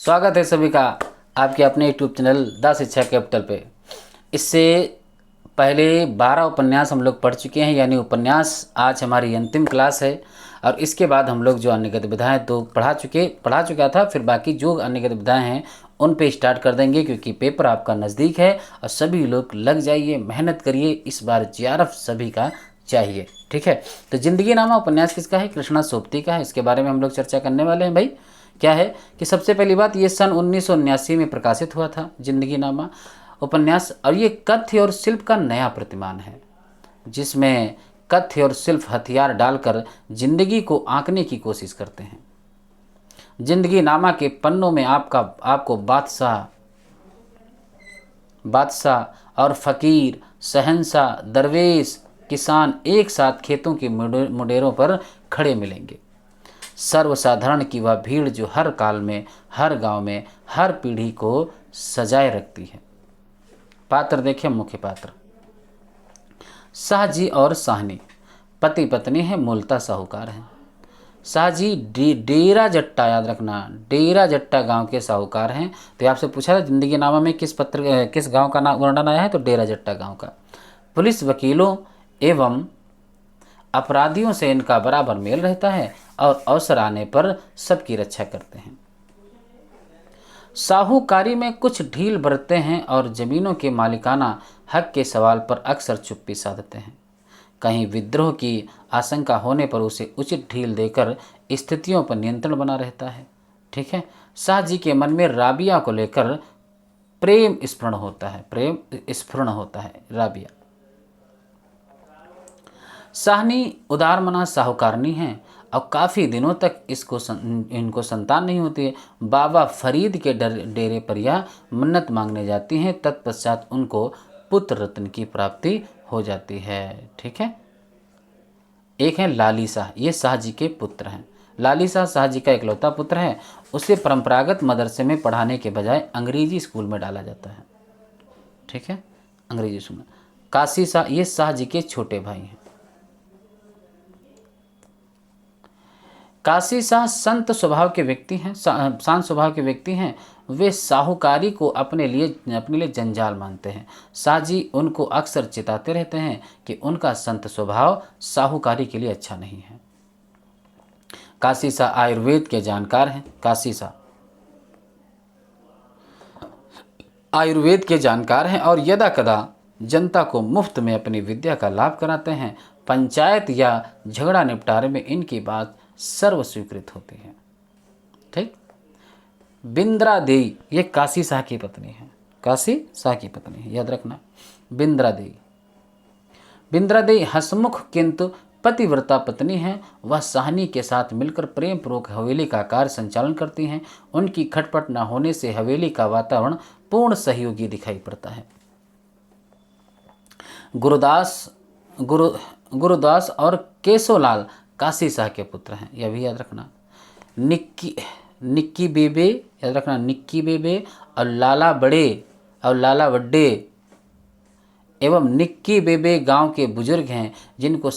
स्वागत है सभी का आपके अपने यूट्यूब चैनल द शिक्षा कैपिटल पे। इससे पहले 12 उपन्यास हम लोग पढ़ चुके हैं, यानी उपन्यास आज हमारी अंतिम क्लास है। और इसके बाद हम लोग जो अन्य गतिविधियाँ तो पढ़ा चुका था, फिर बाकी जो अन्य गतिविधियाँ हैं उन पे स्टार्ट कर देंगे, क्योंकि पेपर आपका नज़दीक है। और सभी लोग लग जाइए, मेहनत करिए, इस बार जेआरएफ सभी का चाहिए। ठीक है, तो जिंदगी नामा उपन्यास किसका है? कृष्णा सोबती का है। इसके बारे में हम लोग चर्चा करने वाले हैं। भाई क्या है कि सबसे पहली बात, ये सन 1979 में प्रकाशित हुआ था जिंदगी नामा उपन्यास। और ये कथ्य और शिल्प का नया प्रतिमान है, जिसमें कथ्य और शिल्प हथियार डालकर जिंदगी को आंकने की कोशिश करते हैं। जिंदगी नामा के पन्नों में आपको बादशाह और फकीर, शहंशाह, दरवेश, किसान एक साथ खेतों के मुडेरों पर खड़े मिलेंगे। सर्वसाधारण की वह भीड़ जो हर काल में, हर गांव में, हर पीढ़ी को सजाए रखती है। पात्र देखिए, मुख्य पात्र शाहजी और साहनी पति पत्नी है, मूलतः साहूकार हैं। शाहजी डेरा जट्टा, याद रखना, डेरा जट्टा गांव के साहूकार हैं। तो आपसे पूछा था जिंदगी नामा में किस गांव का नाम वर्णन आया है, तो डेरा जट्टा गांव का। पुलिस, वकीलों एवं अपराधियों से इनका बराबर मेल रहता है और अवसर आने पर सबकी रक्षा करते हैं। साहूकारी में कुछ ढील बरतते हैं और जमीनों के मालिकाना हक के सवाल पर अक्सर चुप्पी साधते हैं। कहीं विद्रोह की आशंका होने पर उसे उचित ढील देकर स्थितियों पर नियंत्रण बना रहता है। ठीक है, शाहजी के मन में राबिया को लेकर प्रेम स्फुरण होता है राबिया। साहनी उदारमना साहूकारनी है और काफ़ी दिनों तक इनको संतान नहीं होती है। बाबा फरीद के डेरे पर यह मन्नत मांगने जाती हैं, तत्पश्चात उनको पुत्र रत्न की प्राप्ति हो जाती है। ठीक है, एक है लाली शाह, ये शाहजी के पुत्र हैं। लाली शाह शाहजी का इकलौता पुत्र है। उसे परंपरागत मदरसे में पढ़ाने के बजाय अंग्रेजी स्कूल में डाला जाता है। ठीक है, अंग्रेजी स्कूल में। काशी शाह, ये शाहजी के छोटे भाई हैं। काशी शाह शांत स्वभाव के व्यक्ति हैं। वे साहूकारी को अपने लिए जंजाल मानते हैं। शाहजी उनको अक्सर चिताते रहते हैं कि उनका संत स्वभाव साहूकारी के लिए अच्छा नहीं है। काशी शाह आयुर्वेद के जानकार हैं। काशी शाह आयुर्वेद के जानकार हैं और यदा कदा जनता को मुफ्त में अपनी विद्या का लाभ कराते हैं। पंचायत या झगड़ा निपटारे में इनकी बात सर्व स्वीकृत होती है। ठीक, बिंद्रा देई, ये काशी शाह की पत्नी है। काशी शाह की पत्नी है, याद रखना, बिंद्रा देई हंसमुख किंतु पतिव्रता पत्नी है। वह साहनी के साथ मिलकर प्रेम पूर्वक हवेली का कार्य संचालन करती हैं। उनकी खटपट न होने से हवेली का वातावरण पूर्ण सहयोगी दिखाई पड़ता है। गुरुदास और केशोलाल काशी शाह के पुत्र हैं, यह भी याद रखना। निक्की बेबे, याद रखना, निक्की बेबे और लाला वड्डे एवं निक्की बेबे गांव के बुजुर्ग हैं, जिनको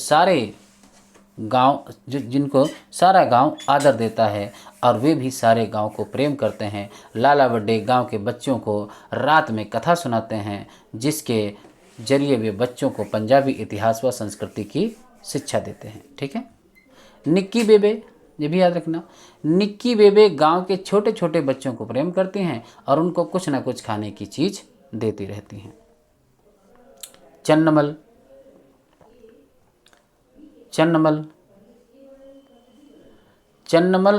सारा गांव आदर देता है और वे भी सारे गांव को प्रेम करते हैं। लाला वड्डे गांव के बच्चों को रात में कथा सुनाते हैं, जिसके जरिए वे बच्चों को पंजाबी इतिहास व संस्कृति की शिक्षा देते हैं। ठीक है, निक्की बेबे, ये भी याद रखना, निक्की बेबे गांव के छोटे छोटे बच्चों को प्रेम करती हैं और उनको कुछ ना कुछ खाने की चीज़ देती रहती हैं। चन्नमल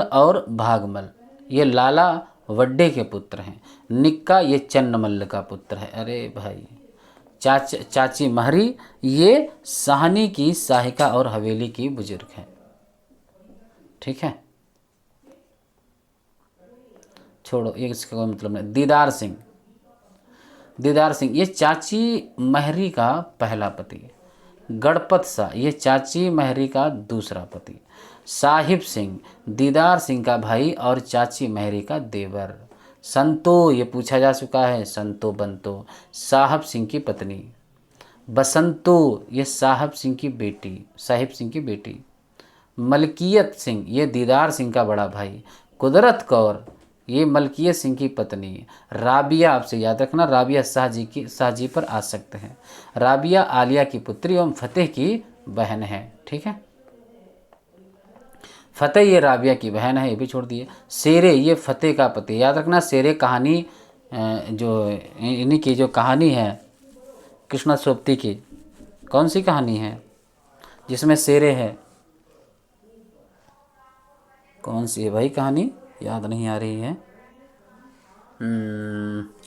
और भागमल, ये लाला वड्डे के पुत्र हैं। निक्का ये चन्नमल का पुत्र है। अरे भाई, चाची महरी, ये साहनी की सहायिका और हवेली की बुजुर्ग है। ठीक है, छोड़ो, ये इसका कोई मतलब नहीं। दीदार सिंह ये चाची महरी का पहला पति। गणपत शाह, ये चाची महरी का दूसरा पति। साहिब सिंह, दीदार सिंह का भाई और चाची महरी का देवर। संतो, ये पूछा जा चुका है, संतो बंतो, साहब सिंह की पत्नी। बसंतो, ये साहिब सिंह की बेटी। मलकियत सिंह, ये दीदार सिंह का बड़ा भाई। कुदरत कौर, ये मलकियत सिंह की पत्नी है। राबिया, आपसे याद रखना, राबिया शाहजी पर आ सकते हैं। राबिया आलिया की पुत्री एवं फतेह की बहन है। ठीक है, फतेह ये राबिया की बहन है, ये भी छोड़ दिए। शेरे ये फतेह का पति, याद रखना। शेरे कहानी जो इन्हीं की जो कहानी है कृष्णा सोबती की, कौन सी कहानी है जिसमें शेरे है? कौन सी है भाई कहानी, याद नहीं आ रही है।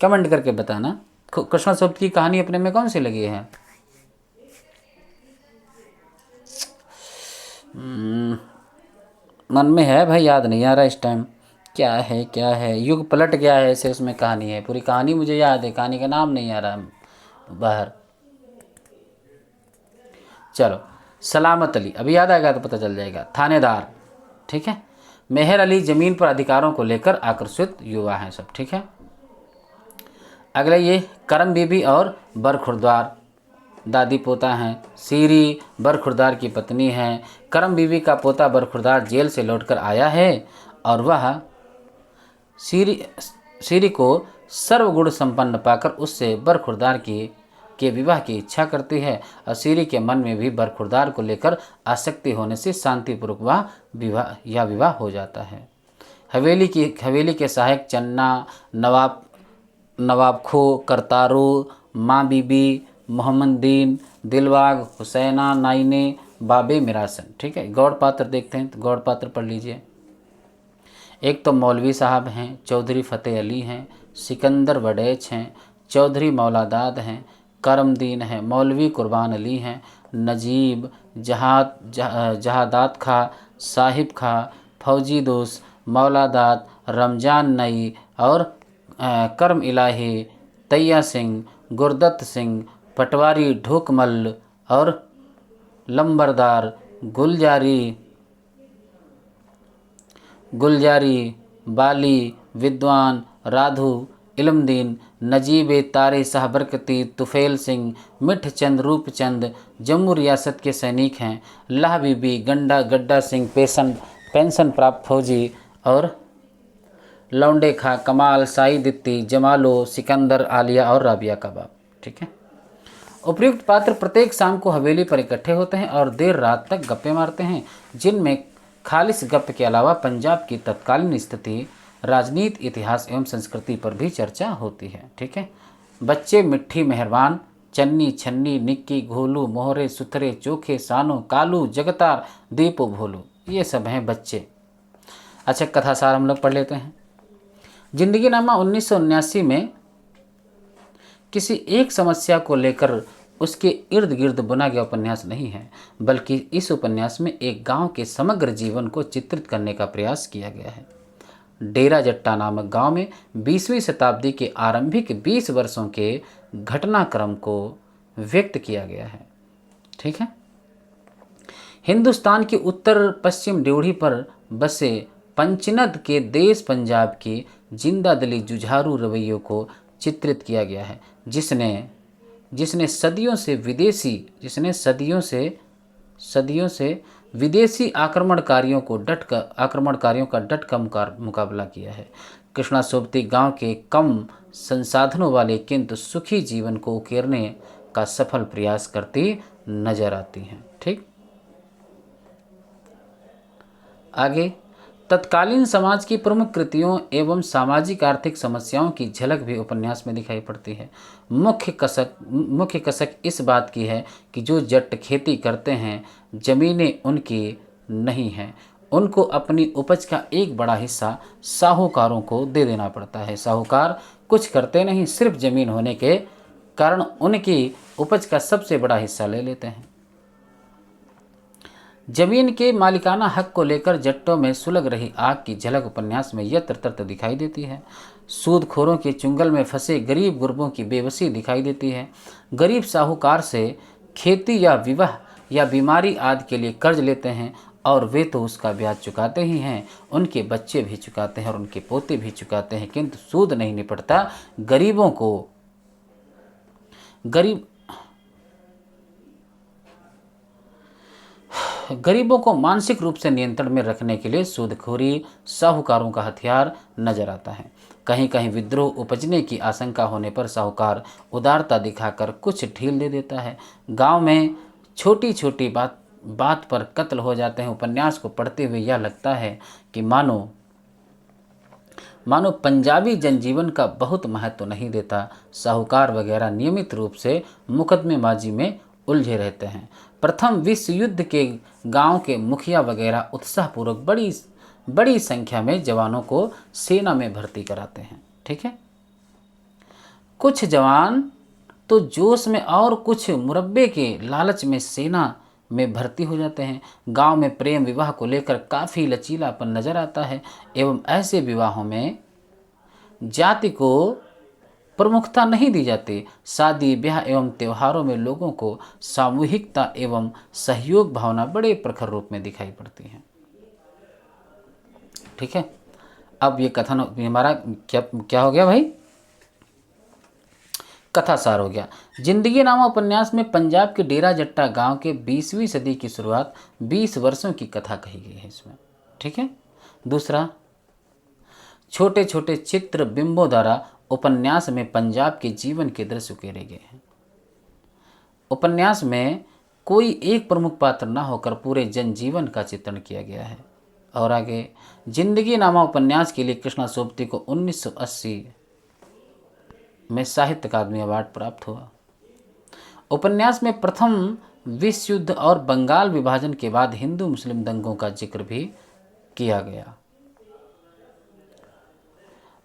कमेंट करके बताना। कृष्णा सोबती की कहानी अपने में कौन सी लगी है? मन में है भाई, याद नहीं आ रहा इस टाइम। क्या है, क्या है, युग पलट गया है ऐसे उसमें कहानी है। पूरी कहानी मुझे याद है, कहानी का नाम नहीं आ रहा बाहर। चलो, सलामत अली, अभी याद आएगा तो पता चल जाएगा। थानेदार, ठीक है। मेहर अली ज़मीन पर अधिकारों को लेकर आकर्षित युवा हैं सब। ठीक है, अगला ये करम बीबी और बरखुरदार, दादी पोता हैं। सीरी बरखुरदार की पत्नी हैं। करम बीबी का पोता बरखुरदार जेल से लौटकर आया है और वह सीरी को सर्वगुण संपन्न पाकर उससे बरखुरदार के विवाह की इच्छा करती है और सीरी के मन में भी बरखुरदार को लेकर आसक्ति होने से शांतिपूर्वक वह विवाह हो जाता है। हवेली के सहायक चन्ना, नवाब खो, करतारू, माँ बीबी, मोहम्मद दीन, दिलबाग, हुसैना नाइने, बाबे मिरासन। ठीक है, गौड़ पात्र देखते हैं, तो गौड़ पात्र पढ़ लीजिए। एक तो मौलवी साहब हैं, चौधरी फ़तेह अली हैं, सिकंदर वडेच हैं, चौधरी मौलादाद हैं, करमदीन हैं, मौलवी कुर्बान अली हैं, नजीब, जहादात खा, साहिब खा, फौजी दोस्त, मौलादाद, रमजान नई और करम इलाही, तैया सिंह, गुरदत्त सिंह, पटवारी ढोकमल और लंबरदार, गुलजारी, बाली, विद्वान, राधु, इल्मदीन, नजीब तारे शाह बरकती, तुफेल सिंह, मिठ चंद, रूपचंद जम्मू रियासत के सैनिक हैं। लाह बीबी, गड्डा सिंह पेंशन प्राप्त फौजी और लौंडे खा, कमाल, साई दित्ती, जमालो, सिकंदर, आलिया और राबिया का बाप। ठीक है, उपयुक्त पात्र प्रत्येक शाम को हवेली पर इकट्ठे होते हैं और देर रात तक गप्पे मारते हैं, जिनमें खालिस गप के अलावा पंजाब की तत्कालीन स्थिति, राजनीति, इतिहास एवं संस्कृति पर भी चर्चा होती है। ठीक है, बच्चे मिट्ठी मेहरबान, चन्नी, छन्नी, निक्की, घोलू, मोहरे, सुथरे, चोखे, सानो, कालू, जगतार, दीपो, भोलू, ये सब हैं बच्चे। अच्छा, कथासार हम लोग पढ़ लेते हैं। जिंदगी नामा 1979 में किसी एक समस्या को लेकर उसके इर्द गिर्द बुना गया उपन्यास नहीं है, बल्कि इस उपन्यास में एक गांव के समग्र जीवन को चित्रित करने का प्रयास किया गया है। डेरा जट्टा नामक गांव में 20वीं शताब्दी के आरंभिक 20 वर्षों के घटनाक्रम को व्यक्त किया गया है। ठीक है, हिंदुस्तान की उत्तर पश्चिम ड्योढ़ी पर बसे पंचनद के देश पंजाब की जिंदा दिली जुझारू रवैयों को चित्रित किया गया है, जिसने सदियों से विदेशी आक्रमणकारियों का डटकर मुकाबला किया है। कृष्णा सोबती गांव के कम संसाधनों वाले किंतु सुखी जीवन को उकेरने का सफल प्रयास करती नजर आती हैं। ठीक, आगे तत्कालीन समाज की प्रमुख कृतियों एवं सामाजिक आर्थिक समस्याओं की झलक भी उपन्यास में दिखाई पड़ती है। मुख्य कसक इस बात की है कि जो जट खेती करते हैं, जमीनें उनकी नहीं हैं, उनको अपनी उपज का एक बड़ा हिस्सा साहूकारों को दे देना पड़ता है। साहूकार कुछ करते नहीं, सिर्फ जमीन होने के कारण उनकी उपज का सबसे बड़ा हिस्सा ले लेते हैं। जमीन के मालिकाना हक को लेकर जट्टों में सुलग रही आग की झलक उपन्यास में यत्र तत्र दिखाई देती है। सूदखोरों के चुंगल में फंसे गरीब गुरबों की बेबसी दिखाई देती है। गरीब साहूकार से खेती या विवाह या बीमारी आदि के लिए कर्ज लेते हैं और वे तो उसका ब्याज चुकाते ही हैं, उनके बच्चे भी चुकाते हैं और उनके पोते भी चुकाते हैं, किंतु सूद नहीं निपटता। गरीबों को मानसिक रूप से नियंत्रण में रखने के लिए सूदखोरी साहूकारों का हथियार नजर आता है। कहीं कहीं विद्रोह उपजने की आशंका होने पर साहूकार उदारता दिखाकर कुछ ढील दे देता है। गांव में छोटी छोटी बात पर कत्ल हो जाते हैं। उपन्यास को पढ़ते हुए यह लगता है कि मानो पंजाबी जनजीवन का बहुत महत्व नहीं देता। साहूकार वगैरह नियमित रूप से मुकदमेबाजी में उलझे रहते हैं। प्रथम विश्व युद्ध के गांव के मुखिया वगैरह उत्साहपूर्वक बड़ी संख्या में जवानों को सेना में भर्ती कराते हैं। ठीक है, कुछ जवान तो जोश में और कुछ मुरब्बे के लालच में सेना में भर्ती हो जाते हैं। गांव में प्रेम विवाह को लेकर काफ़ी लचीलापन नजर आता है एवं ऐसे विवाहों में जाति को प्रमुखता नहीं दी जाती। शादी ब्याह एवं त्योहारों में लोगों को सामूहिकता एवं सहयोग भावना बड़े प्रखर रूप में दिखाई पड़ती है। ठीक है, अब ये कथन हमारा क्या हो गया भाई, कथा सार हो गया। जिंदगी नामा उपन्यास में पंजाब के डेरा जट्टा गांव के 20वीं सदी की शुरुआत 20 वर्षों की कथा कही गई है इसमें। ठीक है, दूसरा, छोटे छोटे चित्र बिंबों द्वारा उपन्यास में पंजाब के जीवन के दृश्य उकेरे गए हैं। उपन्यास में कोई एक प्रमुख पात्र न होकर पूरे जनजीवन का चित्रण किया गया है। और आगे, जिंदगी नामा उपन्यास के लिए कृष्णा सोबती को 1980 में साहित्य अकादमी अवार्ड प्राप्त हुआ। उपन्यास में प्रथम विश्व युद्ध और बंगाल विभाजन के बाद हिंदू मुस्लिम दंगों का जिक्र भी किया गया।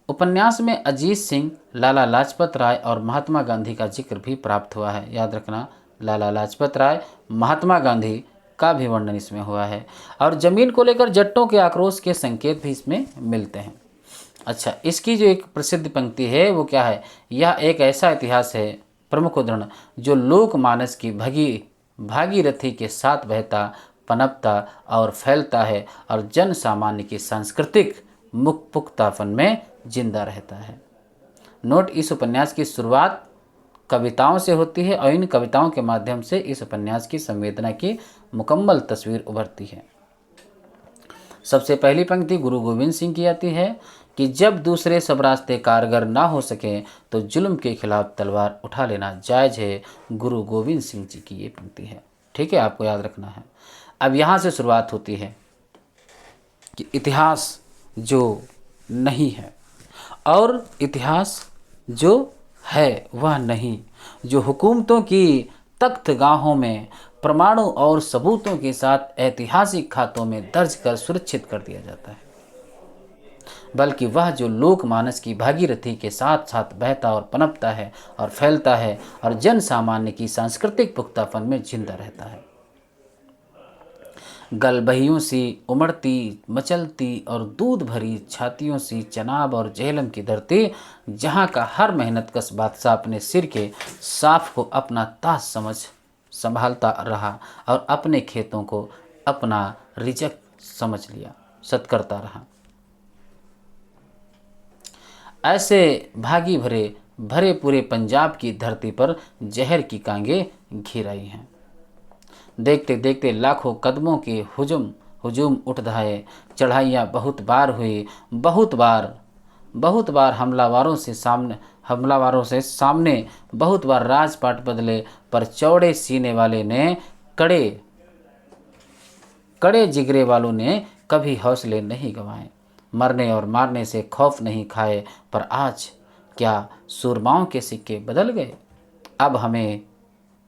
उपन्यास में अजीत सिंह, लाला लाजपत राय और महात्मा गांधी का जिक्र भी प्राप्त हुआ है। याद रखना, लाला लाजपत राय, महात्मा गांधी का भी वर्णन इसमें हुआ है। और जमीन को लेकर जट्टों के आक्रोश के संकेत भी इसमें मिलते हैं। अच्छा, इसकी जो एक प्रसिद्ध पंक्ति है वो क्या है, यह एक ऐसा इतिहास है, प्रमुख उदाहरण, जो लोकमानस की भागीरथी के साथ बहता, पनपता और फैलता है और जन सामान्य की सांस्कृतिक मुखपुख्तापन में जिंदा रहता है। नोट, इस उपन्यास की शुरुआत कविताओं से होती है और इन कविताओं के माध्यम से इस उपन्यास की संवेदना की मुकम्मल तस्वीर उभरती है। सबसे पहली पंक्ति गुरु गोविंद सिंह की आती है कि जब दूसरे सब रास्ते कारगर ना हो सके तो जुल्म के खिलाफ तलवार उठा लेना जायज़ है। गुरु गोविंद सिंह जी की ये पंक्ति है। ठीक है, आपको याद रखना है। अब यहाँ से शुरुआत होती है कि इतिहास जो नहीं है और इतिहास जो है वह नहीं, जो हुकूमतों की तख्तगाहों में प्रमाणों और सबूतों के साथ ऐतिहासिक खातों में दर्ज कर सुरक्षित कर दिया जाता है, बल्कि वह जो लोकमानस की भागीरथी के साथ साथ बहता और पनपता है और फैलता है और जन सामान्य की सांस्कृतिक पुख्तापन में जिंदा रहता है। गलबहियों सी उमड़ती, मचलती और दूध भरी छातियों सी चनाब और जेहलम की धरती, जहाँ का हर मेहनतकश बादशाह अपने सिर के साफ को अपना ताज समझ संभालता रहा और अपने खेतों को अपना रिजक समझ लिया, सत्करता रहा। ऐसे भागी भरे पूरे पंजाब की धरती पर जहर की कांगे घिर आई हैं। देखते देखते लाखों कदमों के हुजूम उठ धाए, चढ़ाइयाँ बहुत बार हुई, बहुत बार हमलावारों से सामने बहुत बार राजपाट बदले, पर चौड़े सीने वाले ने कड़े जिगरे वालों ने कभी हौसले नहीं गंवाए। मरने और मारने से खौफ नहीं खाए, पर आज क्या सूरमाओं के सिक्के बदल गए। अब हमें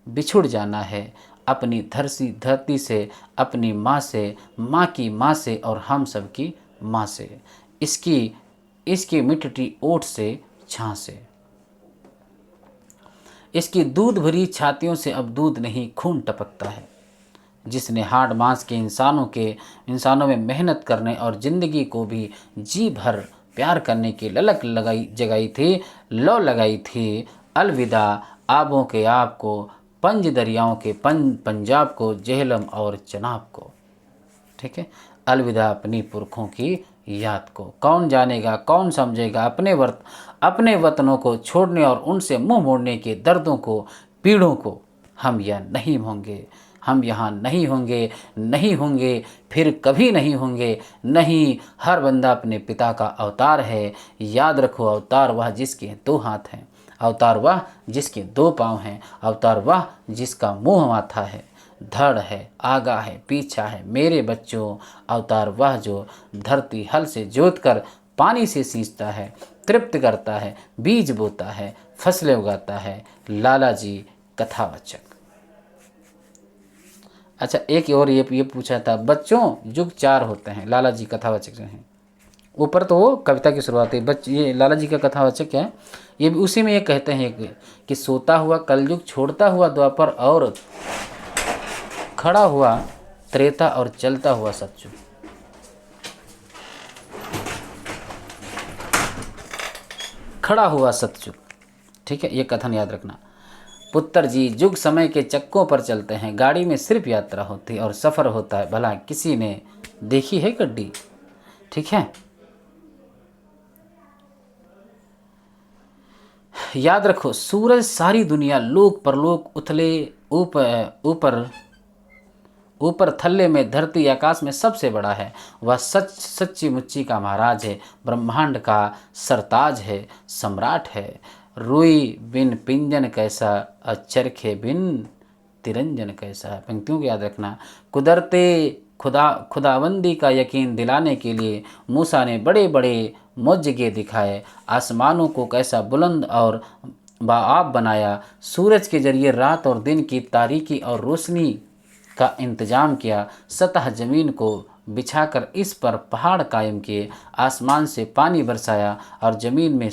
बिछुड़ जाना है अपनी धरती से, अपनी माँ से, माँ की माँ से और हम सब की माँ से, इसकी मिट्टी ओठ से, छां से। इसकी दूध भरी छातियों से अब दूध नहीं खून टपकता है। जिसने हाड़ मांस के इंसानों में मेहनत करने और ज़िंदगी को भी जी भर प्यार करने की ललक लगाई थी। अलविदा आबों के आप को, पंज दरियाओं के पंजाब को, जेहलम और चनाब को। ठीक है, अलविदा अपनी पुरखों की याद को। कौन जानेगा, कौन समझेगा अपने वतनों को छोड़ने और उनसे मुंह मोड़ने के दर्दों को, पीड़ों को। हम यह नहीं होंगे, हम यहाँ नहीं होंगे, नहीं होंगे, फिर कभी नहीं होंगे। नहीं, हर बंदा अपने पिता का अवतार है। याद रखो, अवतार वह जिसके 2 हाथ हैं, अवतार वह जिसके 2 पाँव हैं, अवतार वह जिसका मुँह माथा है, धड़ है, आगा है, पीछा है। मेरे बच्चों, अवतार वह जो धरती हल से जोत कर पानी से सींचता है, तृप्त करता है, बीज बोता है, फसलें उगाता है। लाला जी कथावाचक। अच्छा, एक और ये पूछा था, बच्चों युग 4 होते हैं, लाला जी कथावाचक जो हैं। ऊपर तो वो कविता की शुरुआत है, ये लाला जी का कथावाचक है। ये भी उसी में ये कहते हैं कि सोता हुआ कलयुग, छोड़ता हुआ द्वापर, और खड़ा हुआ त्रेता, और चलता हुआ सतयुग। खड़ा हुआ सतयुग, ठीक है, ये कथन याद रखना। पुत्र जी, युग समय के चक्कों पर चलते हैं, गाड़ी में सिर्फ यात्रा होती है और सफ़र होता है, भला किसी ने देखी है गड्डी। ठीक है, याद रखो, सूरज सारी दुनिया, लोक परलोक, उथले ऊपर ऊपर ऊपर थल्ले में, धरती आकाश में सबसे बड़ा है। वह सच्ची मुच्ची का महाराज है, ब्रह्मांड का सरताज है, सम्राट है। रुई बिन पिंजन कैसा, चरखे बिन तिरंजन कैसा। पंक्तियों को याद रखना। कुदरते खुदाबंदी का यकीन दिलाने के लिए मूसा ने बड़े बड़े मौजज़े दिखाए। आसमानों को कैसा बुलंद और बाआब बनाया। सूरज के जरिए रात और दिन की तारीकी और रोशनी का इंतजाम किया। सतह ज़मीन को बिछाकर इस पर पहाड़ कायम किए। आसमान से पानी बरसाया और ज़मीन में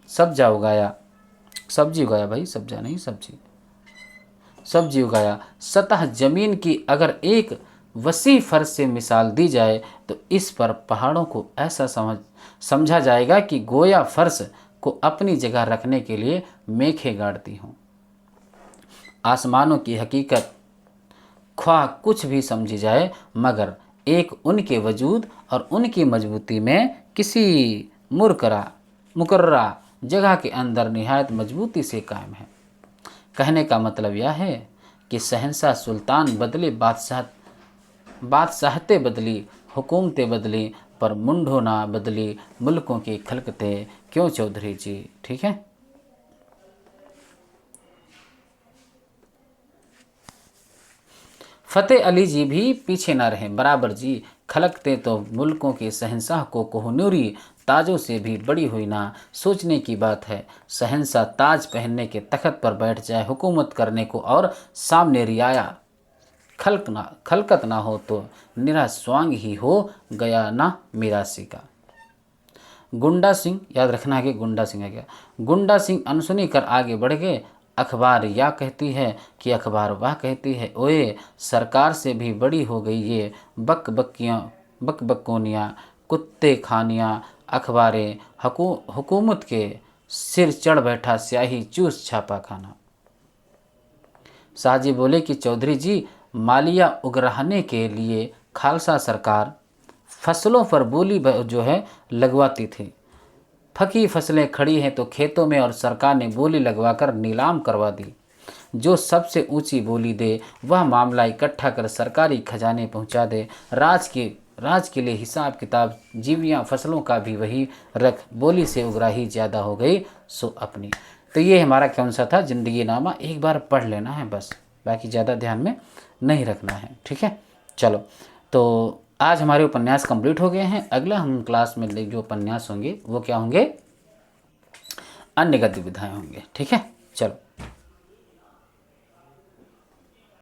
सब्जा उगाया, सब्जी उगाया भाई, सब्जा नहीं सब्जी, सब्जी उगाया। सतह ज़मीन की अगर एक वसी फर्श से मिसाल दी जाए तो इस पर पहाड़ों को ऐसा समझा जाएगा कि गोया फर्श को अपनी जगह रखने के लिए मेखें गाड़ती हों। आसमानों की हकीकत ख्वाह कुछ भी समझी जाए, मगर एक उनके वजूद और उनकी मजबूती में किसी मुकर्रा जगह के अंदर निहायत मजबूती से कायम है। कहने का मतलब यह है कि शहंशाह सुल्तान बदले, बादशाहतें बदली, हुकूमतें बदली, पर मुंडो ना बदली मुल्कों की खलकतें। क्यों चौधरी जी? ठीक है, फतेह अली जी भी पीछे ना रहें, बराबर जी। खलकते तो मुल्कों के शहंशाह को कोहनूरी ताजों से भी बड़ी हुई ना। सोचने की बात है, शहंशाह ताज पहनने के तख्त पर बैठ जाए हुकूमत करने को, और सामने रियाया खलकत ना हो तो निरा स्वांग ही हो गया ना मिरासी का। गुंडा सिंह, याद रखना है कि गुंडा सिंह है क्या। गुंडा सिंह अनसुनी कर आगे बढ़ गए। अखबार या कहती है कि अखबार वाह कहती है। ओए, सरकार से भी बड़ी हो गई ये बकबकोनियाँ, कुत्ते खानियाँ, अखबारें। हुकूमत के सिर चढ़ बैठा स्याही चूस छापा खाना। शाहजी बोले कि चौधरी जी, मालिया उगराहने के लिए खालसा सरकार फसलों पर बोली जो है लगवाती थी। फकी फसलें खड़ी हैं तो खेतों में, और सरकार ने बोली लगवाकर नीलाम करवा दी। जो सबसे ऊंची बोली दे वह मामला इकट्ठा कर सरकारी खजाने पहुंचा दे। राज के लिए हिसाब किताब जीवियाँ फसलों का भी वही रख। बोली से उगराही ज़्यादा हो गई सो अपनी। तो ये हमारा कौन सा था, जिंदगी नामा। एक बार पढ़ लेना है बस, बाकी ज़्यादा ध्यान में नहीं रखना है। ठीक है, चलो, तो आज हमारे उपन्यास कंप्लीट हो गए हैं। अगला हम क्लास में जो उपन्यास होंगे वो क्या होंगे, अन्य गतिविधियाँ होंगे। ठीक है, चलो।